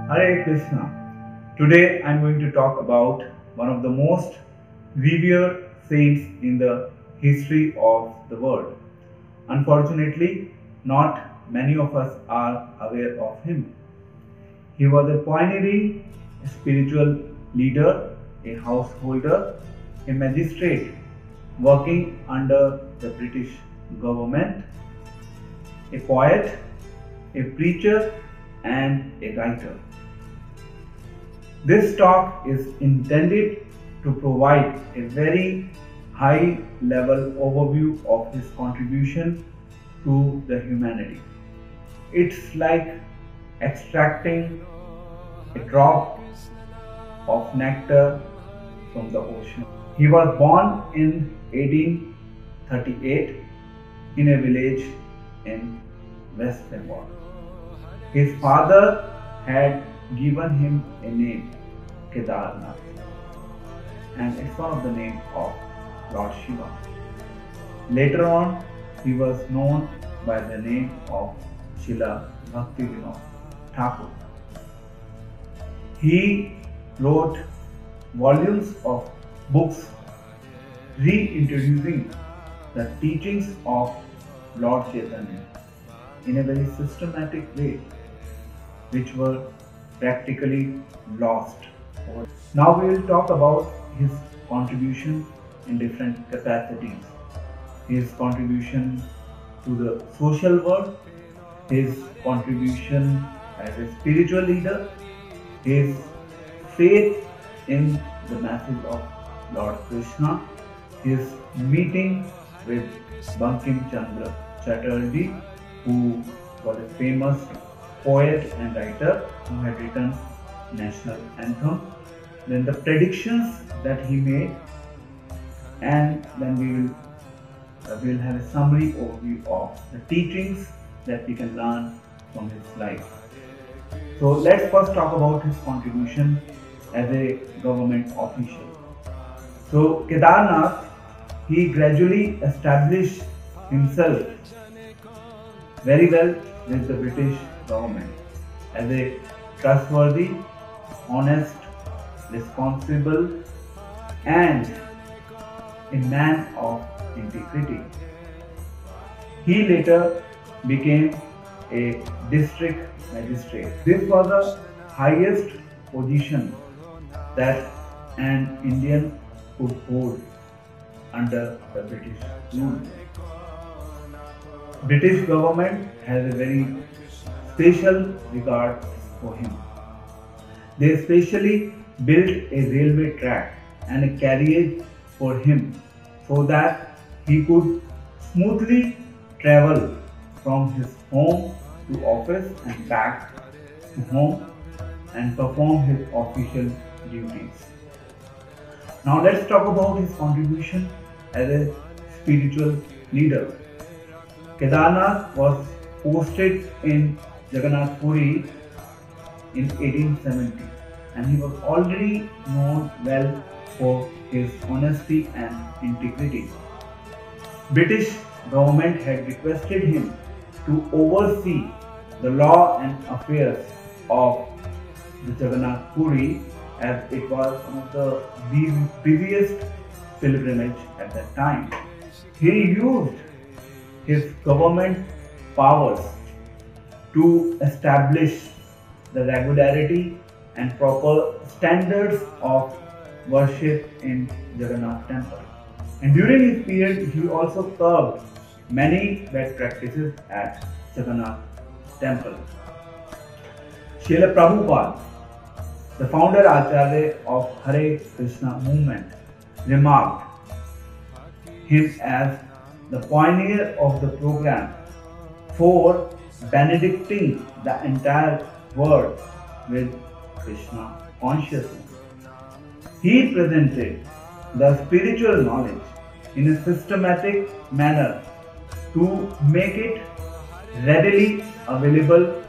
Hare Krishna. Today I am going to talk about one of the most revered saints in the history of the world. Unfortunately, not many of us are aware of him. He was a pioneering spiritual leader, a householder, a magistrate working under the British government, a poet, a preacher, and a writer. This talk is intended to provide a very high level overview of his contribution to the humanity. It's like extracting a drop of nectar from the ocean. He was born in 1838 in a village in West Bengal. His father had given him a name, Kedarnath, and it's one of the names of Lord Shiva. Later on, he was known by the name of Srila Bhaktivinoda Thakur. He wrote volumes of books reintroducing the teachings of Lord Chaitanya in a very systematic way, which were practically lost. Now we will talk about his contribution in different capacities. His contribution to the social world, his contribution as a spiritual leader, his faith in the message of Lord Krishna, his meeting with Bankim Chandra Chatterjee, who was a famous poet and writer who had written national anthem, then the predictions that he made, and then we will have a summary overview of the teachings that we can learn from his life. So let's first talk about his contribution as a government official. So Kedarnath, he gradually established himself very well with the British government as a trustworthy, honest, responsible, and a man of integrity. He later became a district magistrate. This was the highest position that an Indian could hold under the British rule. British government has a very special regard for him. They especially built a railway track and a carriage for him so that he could smoothly travel from his home to office and back to home and perform his official duties. Now let's talk about his contribution as a spiritual leader. Kedarnath was posted in Jagannath Puri in 1870, and he was already known well for his honesty and integrity. British government had requested him to oversee the law and affairs of the Jagannath Puri, as it was one of the busiest pilgrimage at that time. He used his government powers to establish the regularity and proper standards of worship in Jagannath temple. And during his period, he also curbed many bad practices at Jagannath temple. Srila Prabhupada, the founder Acharya of Hare Krishna movement, remarked him as the pioneer of the program for benedicting the entire world with Krishna consciousness. He presented the spiritual knowledge in a systematic manner to make it readily available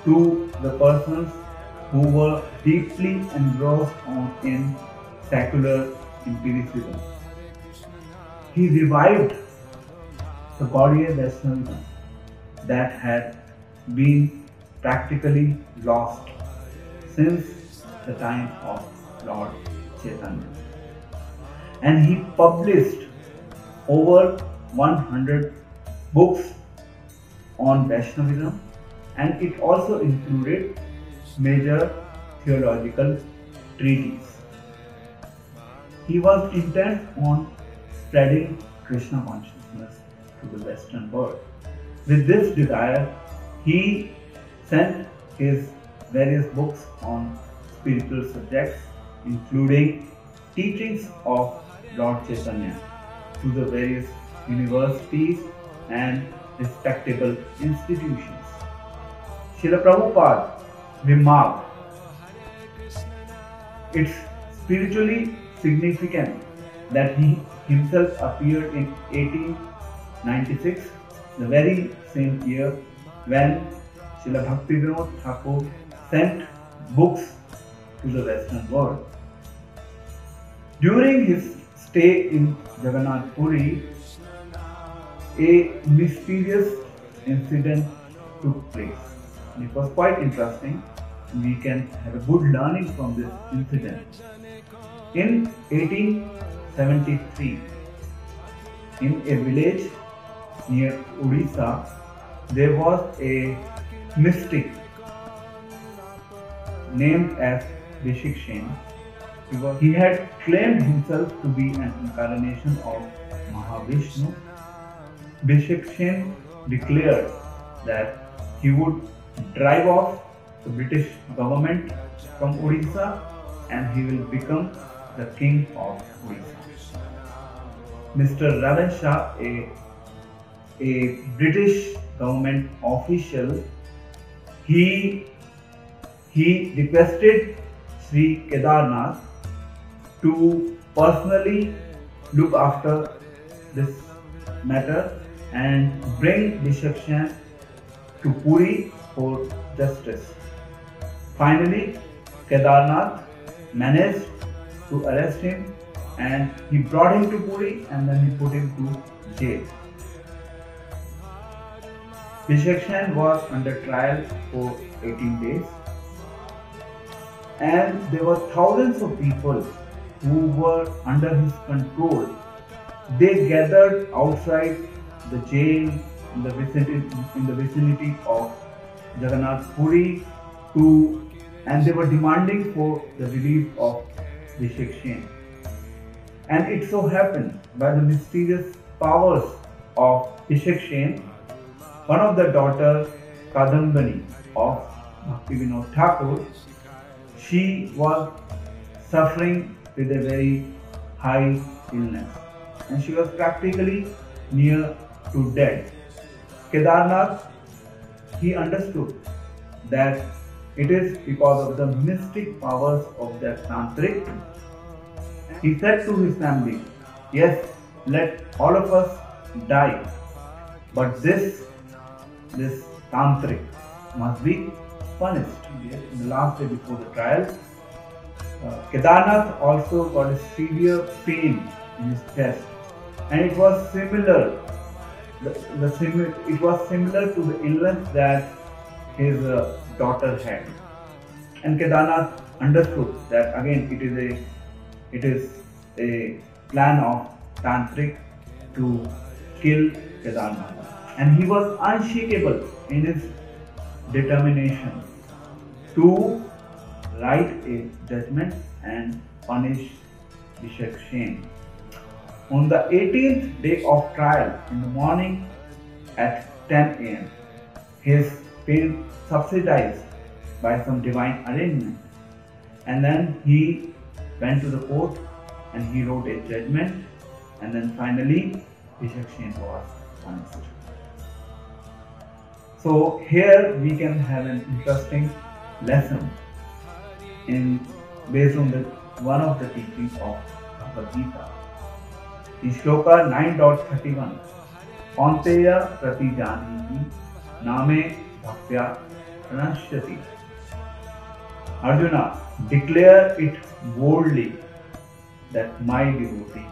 to the persons who were deeply engrossed in secular empiricism. He revived the Gaudiya Vaishnavism that had been practically lost since the time of Lord Chaitanya. And he published over 100 books on Vaishnavism, and it also included major theological treatises. He was intent on spreading Krishna consciousness to the Western world. With this desire, he sent his various books on spiritual subjects, including teachings of Lord Chaitanya, to the various universities and respectable institutions. Srila Prabhupada remarked, "It's spiritually significant that he himself appeared in 1896, the very same year when Srila Bhaktivinoda Thakur sent books to the Western world." During his stay in Jagannath Puri, a mysterious incident took place. It was quite interesting. We can have a good learning from this incident. In 1873, in a village near Odisha, there was a mystic named as Vishikshen. He had claimed himself to be an incarnation of Mahavishnu. Vishikshen declared that he would drive off the British government from Odisha and he will become the king of Odisha. Mr. Ravan Shah, a British government official, he requested Sri Kedarnath to personally look after this matter and bring Vishikshen to Puri for justice. Finally, Kedarnath managed to arrest him and he brought him to Puri and then he put him to jail. Vishikshen was under trial for 18 days and there were thousands of people who were under his control. They gathered outside the jail in the vicinity of Jagannath Puri and they were demanding for the release of Vishikshen. And it so happened, by the mysterious powers of Vishikshen, one of the daughters, Kadambani of Bhaktivinoda Thakur, she was suffering with a very high illness and she was practically near to death. Kedarnath, he understood that it is because of the mystic powers of that tantric. He said to his family, "Yes, let all of us die, but this tantric must be punished." In the last day before the trial, Kedarnath also got a severe pain in his chest, and it was similar. It was similar to the illness that his daughter had, and Kedarnath understood that again it is a plan of tantric to kill Kedarnath, and he was unshakable in his determination to write a judgment and punish Vishikshen. On the 18th day of trial, in the morning at 10 a.m., his pain subsidized by some divine arrangement, and then he went to the court and he wrote a judgment, and then finally Vishikshen was punished. So here we can have an interesting lesson based on one of the teachings of Bhagavad Gita. In Shloka 9.31, Kaunteya Pratijaniti Name Bhaktya Pranashyati. Arjuna, declare it boldly that my devotee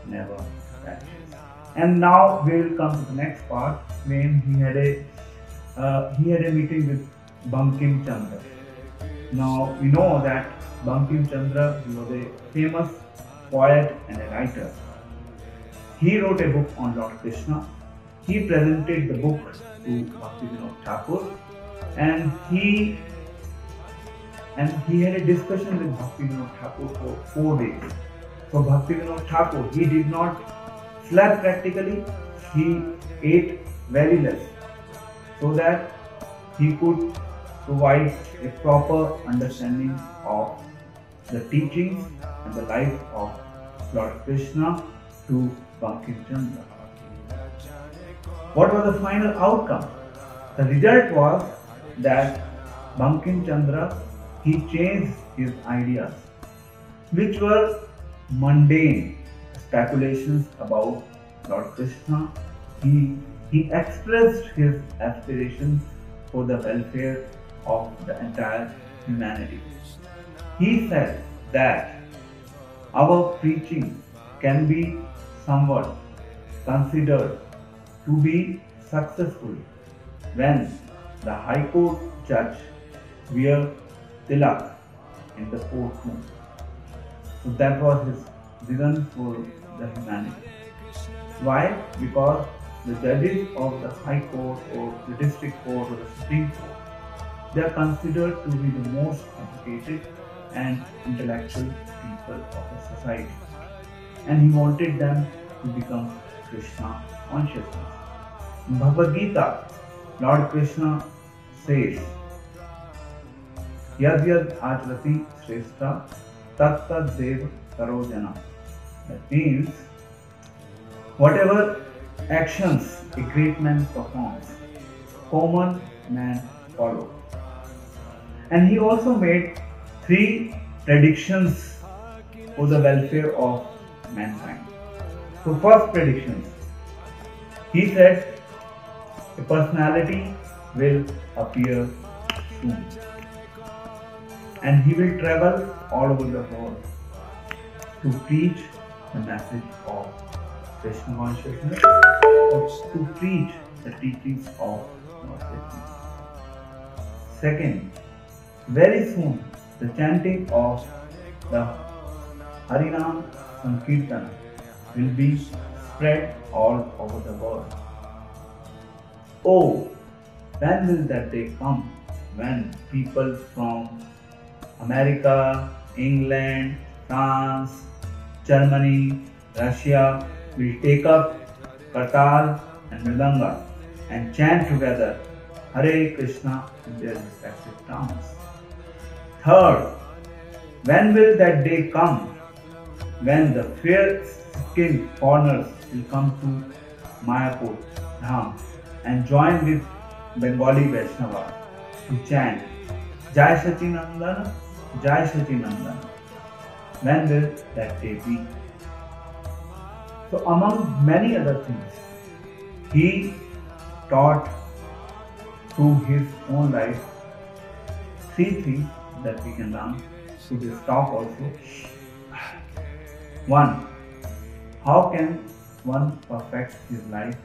never perishes. And now we will come to the next part, when he had a meeting with Bankim Chandra. Now we know that Bankim Chandra, he was a famous poet and a writer. He wrote a book on Lord Krishna. He presented the book to Bhaktivinoda Thakur, and he had a discussion with Bhaktivinoda Thakur for 4 days. So Bhaktivinoda Thakur, he did not sleep practically. He ate very less, so that he could provide a proper understanding of the teachings and the life of Lord Krishna to Bankim Chandra. What was the final outcome? The result was that Bankim Chandra, he changed his ideas, which were mundane speculations about Lord Krishna. He expressed his aspiration for the welfare of the entire humanity. He said that our preaching can be somewhat considered to be successful when the High Court judge wear tilak in the courtroom. So that was his vision for the humanity. Why? Because the judges of the High Court or the District Court or the Supreme Court, they are considered to be the most educated and intellectual people of the society. And he wanted them to become Krishna consciousness. In Bhagavad Gita, Lord Krishna says, Yad yad ajrati shrestha tat tat dev karo jana. That means, whatever actions a great man performs, common man follow. And he also made 3 predictions for the welfare of mankind. So first predictions, he said a personality will appear soon, and he will travel all over the world to preach the message of Krishna consciousness, or to preach the teachings of Lord Krishna. Second, very soon the chanting of the Harinam Sankirtana will be spread all over the world. Oh, when will that day come when people from America, England, France, Germany, Russia will take up Kartal and Mridanga and chant together Hare Krishna in their respective towns. Third, when will that day come when the fair-skinned foreigners will come to Mayapur Dham and join with Bengali Vaishnavas to chant Jai Sachinandana, Jai Sachinandana? When will that day be? So among many other things, he taught through his own life 3 things that we can learn through this talk also. 1. How can one perfect his life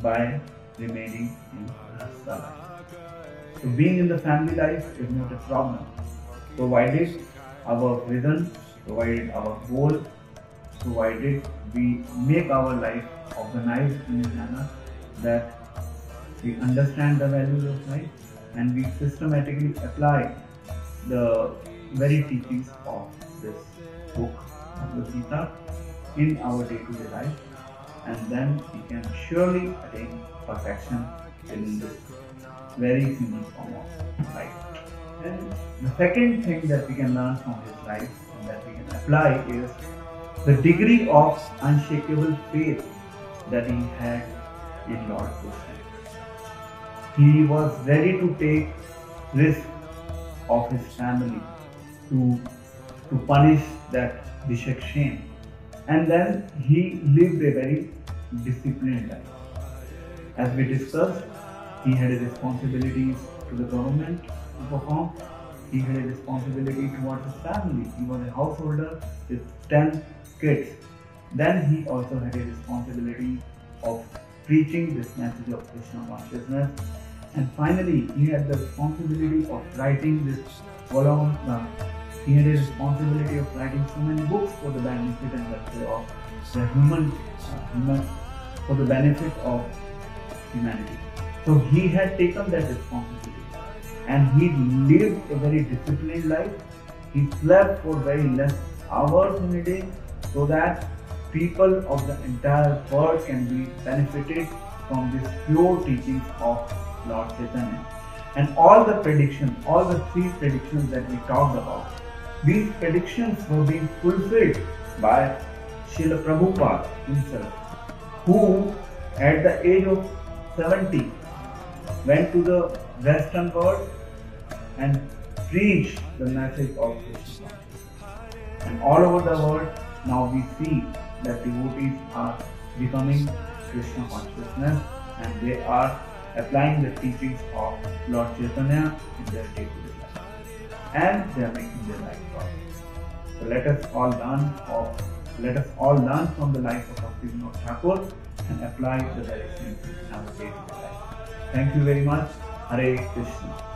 by remaining in Grihastha life? So being in the family life is not a problem, provided our vision, provided our goal, provided we make our life organized in a manner that we understand the values of life and we systematically apply the very teachings of this book, Bhagavad Gita, in our day-to-day life, and then we can surely attain perfection in this very human form of life. And the second thing that we can learn from his life and that we can apply is the degree of unshakable faith that he had in Lord Krishna. He was ready to take risk of his family to punish that Vishakshen, and then he lived a very disciplined life. As we discussed, he had responsibilities to the government to perform. He had a responsibility towards his family. He was a householder with 10 kids. Then he also had a responsibility of preaching this message of Krishna consciousness. And finally, he had the responsibility of writing this along, he had a responsibility of writing so many books for the benefit and welfare of the human, for the benefit of humanity. So he had taken that responsibility and he lived a very disciplined life. He slept for very less hours in a day so that people of the entire world can be benefited from these pure teachings of Lord Chaitanya. And all the predictions, all the three predictions that we talked about, these predictions were being fulfilled by Srila Prabhupada himself, who at the age of 70 went to the Western world and preached the message of Krishna consciousness. And all over the world, now we see that devotees are becoming Krishna consciousness and they are applying the teachings of Lord Chaitanya in their day-to-day life. And they are making their life prosperous. So let us all learn from the life of Bhaktivinoda Thakur and apply the very same in our day-to-day life. Thank you very much. Hare Krishna.